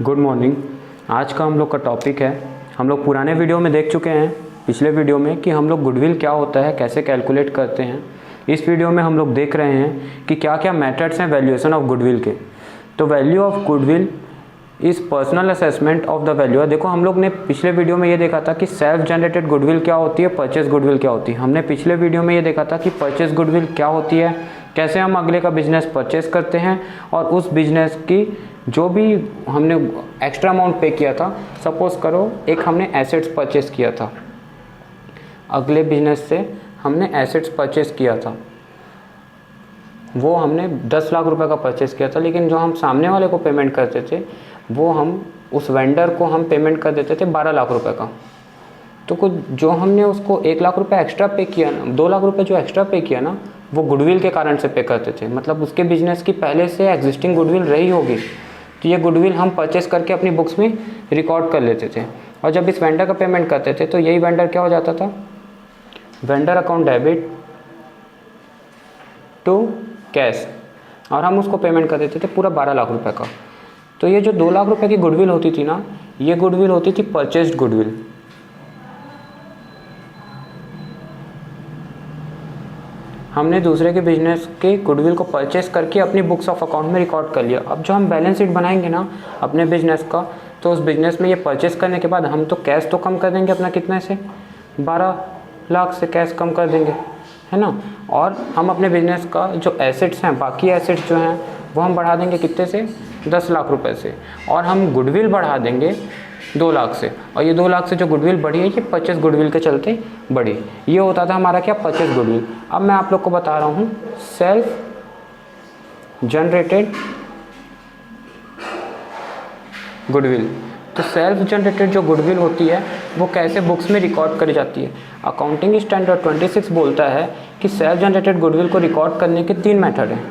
Good morning. आज का हम लोग का टॉपिक है, हम लोग पुराने वीडियो में देख चुके हैं पिछले वीडियो में कि हम लोग गुडविल क्या होता है, कैसे कैलकुलेट करते हैं। इस वीडियो में हम लोग देख रहे हैं कि क्या क्या मेथड्स हैं वैल्यूएशन ऑफ गुडविल के। तो वैल्यू ऑफ गुडविल इस personal assessment of the value. देखो हम लोग ने पिछले वीडियो में ये देखा था कि सेल्फ जनरेटेड गुडविल क्या होती है, परचेज गुडविल क्या होती है। हमने पिछले वीडियो में ये देखा था कि परचेज गुडविल क्या होती है, कैसे हम अगले का बिजनेस परचेज करते हैं और उस बिजनेस की जो भी हमने एक्स्ट्रा अमाउंट पे किया था, सपोज करो एक हमने एसेट्स परचेज किया था, अगले बिजनेस से हमने एसेट्स परचेज किया था, वो हमने 10 लाख रुपए का परचेज किया था, लेकिन जो हम सामने वाले को पेमेंट करते थे वो हम उस वेंडर को हम पेमेंट कर देते थे 12 लाख रुपए का। तो कुछ जो हमने उसको 1 लाख रुपए एक्स्ट्रा पे किया ना, 2 लाख रुपए जो एक्स्ट्रा पे किया ना, वो गुडविल के कारण से पे करते थे। मतलब उसके बिजनेस की पहले से एग्जिस्टिंग गुडविल रही होगी, तो ये गुडविल हम परचेस करके अपनी बुक्स में रिकॉर्ड कर लेते थे। और जब इस वेंडर का पेमेंट करते थे तो यही वेंडर क्या हो जाता था, vendor account debit to cash, और हम उसको पेमेंट कर देते थे पूरा 12 लाख रुपए का। तो ये जो 2 लाख रुपए की गुडविल होती थी ना, ये गुडविल होती थी परचेस्ड गुडविल। हमने दूसरे के बिजनेस के गुडविल को परचेस करके अपनी बुक्स ऑफ अकाउंट में रिकॉर्ड कर लिया। अब जो हम बैलेंस शीट बनाएंगे ना अपने बिजनेस का, तो उस बिजनेस में ये परचेस करने के बाद हम तो कैश तो कम कर देंगे अपना, कितने से 12 लाख से कैश कम कर देंगे, है ना। और हम अपने बिजनेस का जो एसेट्स हैं, बाकी एसेट्स जो हैं वो हम बढ़ा देंगे कितने से, 10 लाख रुपए से, और हम गुडविल बढ़ा देंगे 2 लाख से। और ये 2 लाख से जो गुडविल बढ़ी है ये परचेस गुडविल के चलते बढ़ी। ये होता था हमारा क्या, परचेस गुडविल। अब मैं आप लोग को बता रहा हूँ सेल्फ जनरेटेड गुडविल। तो सेल्फ जनरेटेड जो गुडविल होती है वो कैसे बुक्स में रिकॉर्ड करी जाती है। अकाउंटिंग स्टैंडर्ड 26 बोलता है कि सेल्फ जनरेटेड गुडविल को रिकॉर्ड करने के 3 मेथड हैं।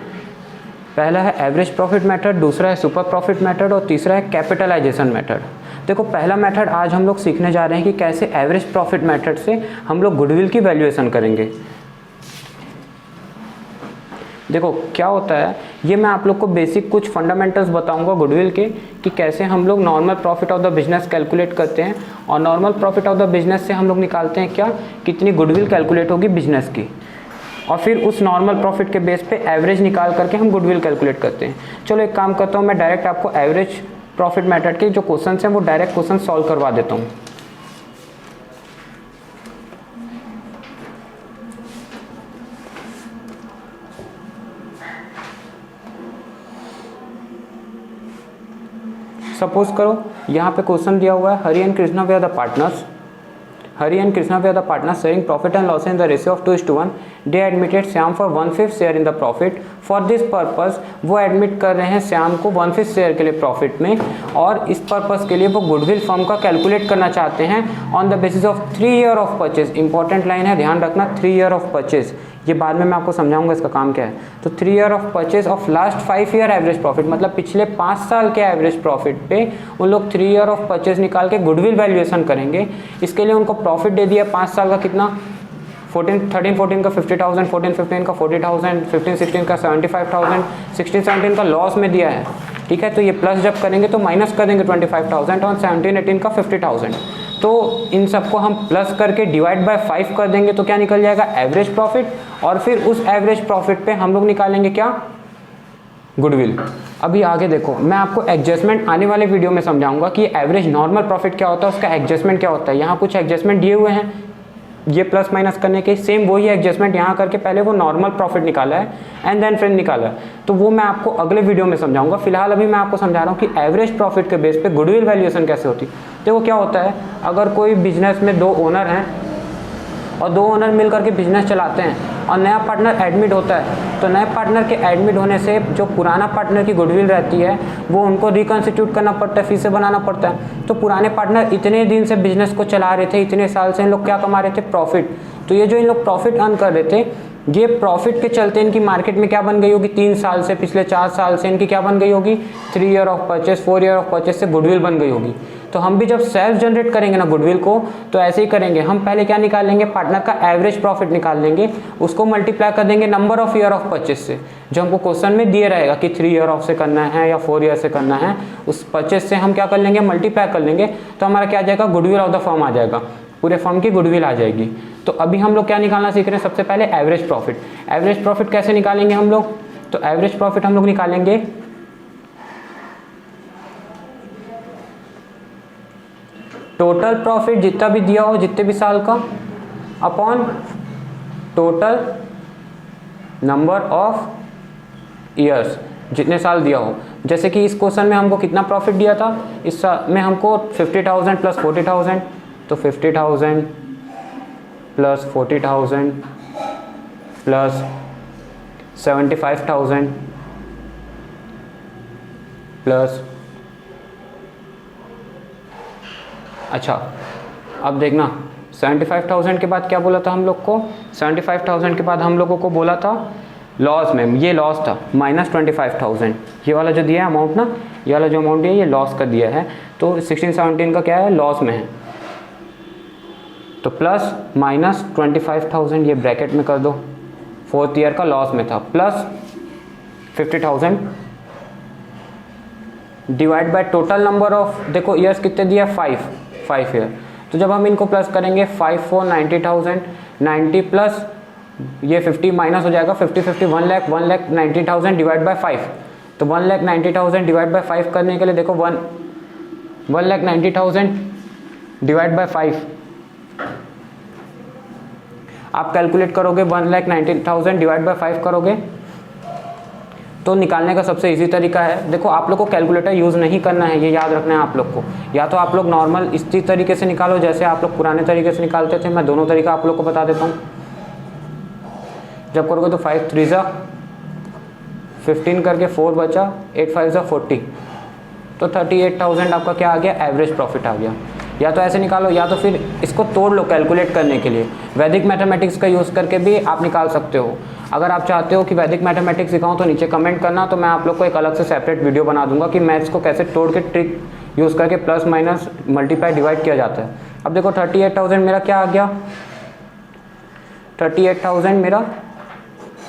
पहला है एवरेज प्रॉफिट मेथड, दूसरा है सुपर प्रॉफिट मेथड और तीसरा है कैपिटलाइजेशन मेथड। देखो पहला मेथड आज हम लोग सीखने जा रहे हैं कि कैसे एवरेज प्रॉफिट मेथड से हम लोग गुडविल की वैल्यूएशन करेंगे। देखो क्या होता है, ये मैं आप लोग को बेसिक कुछ फंडामेंटल्स बताऊंगा गुडविल के, कि कैसे हम लोग normal profit of the business calculate करते हैं, और normal profit of the business से हम लोग निकालते हैं क्या, कितनी गुडविल कैलकुलेट होगी बिजनेस की, और फिर उस नॉर्मल प्रॉफिट के बेस पे एवरेज निकाल करके हम गुडविल कैलकुलेट करते हैं। चलो एक काम करता हूँ, मैं डायरेक्ट आपको एवरेज प्रॉफिट मेथड के जो क्वेश्चन हैं वो डायरेक्ट क्वेश्चन सॉल्व करवा देता हूँ। सपोज करो यहाँ पे क्वेश्चन दिया हुआ है, Hari and Krishna they are the partners, Hari and Krishna were the partners sharing profit and loss in the ratio of 2:1. They admitted Shyam for 1/5 share in the profit. For this purpose वो admit कर रहे हैं श्याम को 1/5 share के लिए profit में, और इस पर्पस के लिए वो गुडविल फर्म का कैलकुलेट करना चाहते हैं on the basis of 3 year of purchase. Important line है, ध्यान रखना, 3 ईयर ऑफ परचेज, ये बाद में मैं आपको समझाऊंगा इसका काम क्या है। तो 3 year of purchase of last 5 year average profit, मतलब पिछले 5 साल के एवरेज प्रॉफिट पे उन लोग 3 ईयर ऑफ परचेज निकाल के गुडविल वैल्यूएशन करेंगे। इसके लिए उनको प्रॉफिट दे दिया 5 साल का कितना, 13-14 का 50,000, 14-15 का 40,000, 15-16 का 75,000, 16-17 का लॉस में दिया है, ठीक है। तो ये प्लस जब करेंगे तो माइनस कर देंगे 25,000 और 17-18 का 50,000। तो इन सबको हम प्लस करके डिवाइड बाय 5 कर देंगे तो क्या निकल जाएगा, एवरेज प्रॉफिट, और फिर उस एवरेज प्रॉफिट पे हम लोग निकालेंगे क्या, गुडविल। अभी आगे देखो, मैं आपको एडजस्टमेंट आने वाले वीडियो में समझाऊंगा कि एवरेज नॉर्मल प्रॉफिट क्या होता है, उसका एडजस्टमेंट क्या होता है। यहाँ कुछ एडजस्टमेंट दिए हुए हैं ये प्लस माइनस करने के, सेम वही एडजस्टमेंट यहाँ करके पहले वो नॉर्मल प्रॉफिट निकाला है एंड देन फिर निकाला है, तो वो मैं आपको अगले वीडियो में समझाऊंगा। फिलहाल अभी मैं आपको समझा रहा हूँ कि एवरेज प्रॉफिट के बेस पे गुडविल वैल्यूएशन कैसे होती है। देखो क्या होता है, अगर कोई बिजनेस में 2 ओनर हैं और 2 ओनर मिल करके बिजनेस चलाते हैं और नया पार्टनर एडमिट होता है, तो नए पार्टनर के एडमिट होने से जो पुराना पार्टनर की गुडविल रहती है वो उनको रिकॉन्स्टिट्यूट करना पड़ता है, फिर से बनाना पड़ता है। तो पुराने पार्टनर इतने दिन से बिजनेस को चला रहे थे, इतने साल से इन लोग क्या कमा रहे थे, प्रॉफिट। तो ये जो इन लोग प्रॉफिट अर्न कर रहे थे, ये प्रॉफिट के चलते इनकी मार्केट में क्या बन गई होगी, 3 साल से, पिछले 4 साल से इनकी क्या बन गई होगी, 3 year of purchase, 4 year of purchase से गुडविल बन गई होगी। तो हम भी जब सेल्फ जनरेट करेंगे ना गुडविल को, तो ऐसे ही करेंगे। हम पहले क्या निकाल लेंगे, पार्टनर का एवरेज प्रॉफिट निकाल लेंगे, उसको मल्टीप्लाई कर देंगे number of year of purchase से, जो हमको क्वेश्चन में दिए रहेगा कि 3 ईयर ऑफ से करना है या 4 ईयर से करना है, उस परचेज से हम क्या कर लेंगे, मल्टीप्लाई कर लेंगे, तो हमारा क्या आ जाएगा, गुडविल ऑफ द फर्म आ जाएगा, पूरे फर्म की गुडविल आ जाएगी। तो अभी हम लोग क्या निकालना सीख रहे हैं, सबसे पहले एवरेज प्रॉफिट। एवरेज प्रॉफिट कैसे निकालेंगे हम लोग, तो एवरेज प्रॉफिट हम लोग निकालेंगे टोटल प्रॉफिट जितना भी दिया हो, जितने भी साल का, upon total number of years, जितने साल दिया हो। जैसे कि इस क्वेश्चन में हमको कितना प्रॉफिट दिया था, इस में हमको 50,000 प्लस 40,000, तो 50,000 प्लस 40,000 प्लस 75,000 प्लस, अच्छा अब देखना 75,000 के बाद क्या बोला था हम लोग को, 75,000 के बाद हम लोगों को बोला था लॉस में, ये लॉस था, माइनस 25,000, ये वाला जो दिया है अमाउंट ना, ये वाला जो अमाउंट दिया है ये लॉस का दिया है, तो 16-17 का क्या है, लॉस में है, तो प्लस माइनस 25,000 ये ब्रैकेट में कर दो, 4th ईयर का लॉस में था, plus 50,000 divide by total number of, देखो ईयर्स कितने दिया, 5 ईयर, तो जब हम इनको प्लस करेंगे 5 4 90,000, 90 प्लस ये 50 माइनस हो जाएगा, 50 1,90,000 डिवाइड बाय 5, तो 1,90,000 डिवाइड बाय 5 करने के लिए देखो 1,90,000 डिवाइड बाय 5 आप कैलकुलेट करोगे, 1,90,000 डिवाइड बाय 5 करोगे तो निकालने का सबसे इजी तरीका है, देखो आप लोग को कैलकुलेटर यूज़ नहीं करना है, ये याद रखना है आप लोग को, या तो आप लोग नॉर्मल इसी तरीके से निकालो जैसे आप लोग पुराने तरीके से निकालते थे, मैं दोनों तरीका आप लोग को बता देता हूँ। जब करोगे तो 5 3 15 करके 4 बचा, 8 5 40, तो 38,000 आपका क्या आ गया, एवरेज प्रॉफिट आ गया। या तो ऐसे निकालो, या तो फिर इसको तोड़ लो कैलकुलेट करने के लिए, वैदिक मैथमेटिक्स का यूज़ करके भी आप निकाल सकते हो। अगर आप चाहते हो कि वैदिक मैथमेटिक्स सिखाऊं तो नीचे कमेंट करना, तो मैं आप लोग को एक अलग से सेपरेट वीडियो बना दूंगा कि मैथ्स को कैसे तोड़ के ट्रिक यूज़ करके प्लस माइनस मल्टीप्लाई डिवाइड किया जाता है। अब देखो 38,000 मेरा क्या आ गया, 38,000 मेरा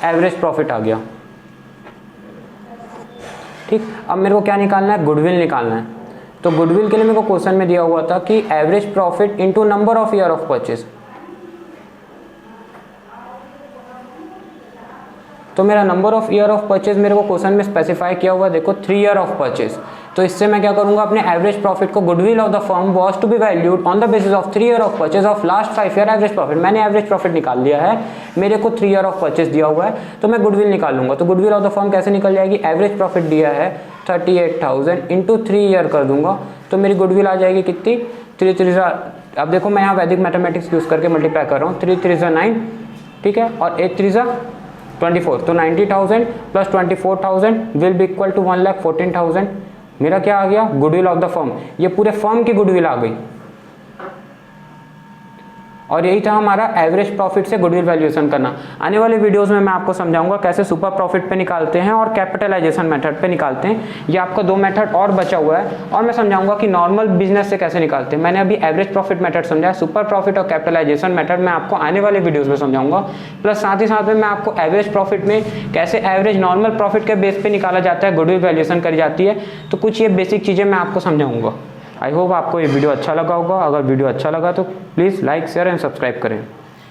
एवरेज प्रॉफिट आ गया। ठीक, अब मेरे को क्या निकालना है, गुडविल निकालना है। तो गुडविल के लिए मेरे को क्वेश्चन में दिया हुआ था कि average profit into number of year of purchase, तो मेरा number of year of purchase मेरे को क्वेश्चन में स्पेसिफाई किया हुआ है, देखो 3 ईयर ऑफ परचेज। तो इससे मैं क्या करूंगा, अपने एवरेज प्रॉफिट को, goodwill of the firm was to be valued on the basis of 3 year of purchase of last 5 year average profit. मैंने एवरेज प्रॉफिट निकाल लिया है, मेरे को 3 ईयर ऑफ परचेज दिया हुआ है, तो मैं गुडविल निकालूंगा। तो गुडविल ऑफ द फर्म कैसे निकल जाएगी, एवरेज प्रॉफिट दिया है 38,000 इंटू 3 ईयर कर दूंगा, तो मेरी गुडविल आ जाएगी कितनी, 3 3 अब देखो मैं यहाँ वैदिक मैथमेटिक्स यूज करके मल्टीप्लाई कर रहा हूँ, 3 3 9, ठीक है, और 8 3 24, तो 90,000 plus 24,000 will be equal to 1,14,000। मेरा क्या आ गया, गुडविल ऑफ द फर्म, ये पूरे फर्म की गुडविल आ गई। और यही था हमारा एवरेज प्रॉफिट से गुडविल वैल्यूएशन करना। आने वाले वीडियोस में मैं आपको समझाऊंगा कैसे सुपर प्रॉफिट पे निकालते हैं और कैपिटलाइजेशन मेथड पे निकालते हैं। ये आपका 2 मेथड और बचा हुआ है, और मैं समझाऊंगा कि नॉर्मल बिजनेस से कैसे निकालते हैं। मैंने अभी एवरेज प्रॉफिट मेथड समझा, सुपर प्रॉफिट और कैपिटलाइजेशन मेथड मैं आपको आने वाले वीडियोज में समझाऊंगा। प्लस साथ ही साथ में मैं आपको एवरेज प्रॉफिट में कैसे एवरेज नॉर्मल प्रॉफिट के बेस पे निकाला जाता है, गुडविल वैल्यूएशन करी जाती है, तो कुछ ये बेसिक चीज़ें मैं आपको समझाऊंगा। आई होप आपको ये वीडियो अच्छा लगा होगा। अगर वीडियो अच्छा लगा तो please like share and subscribe करें।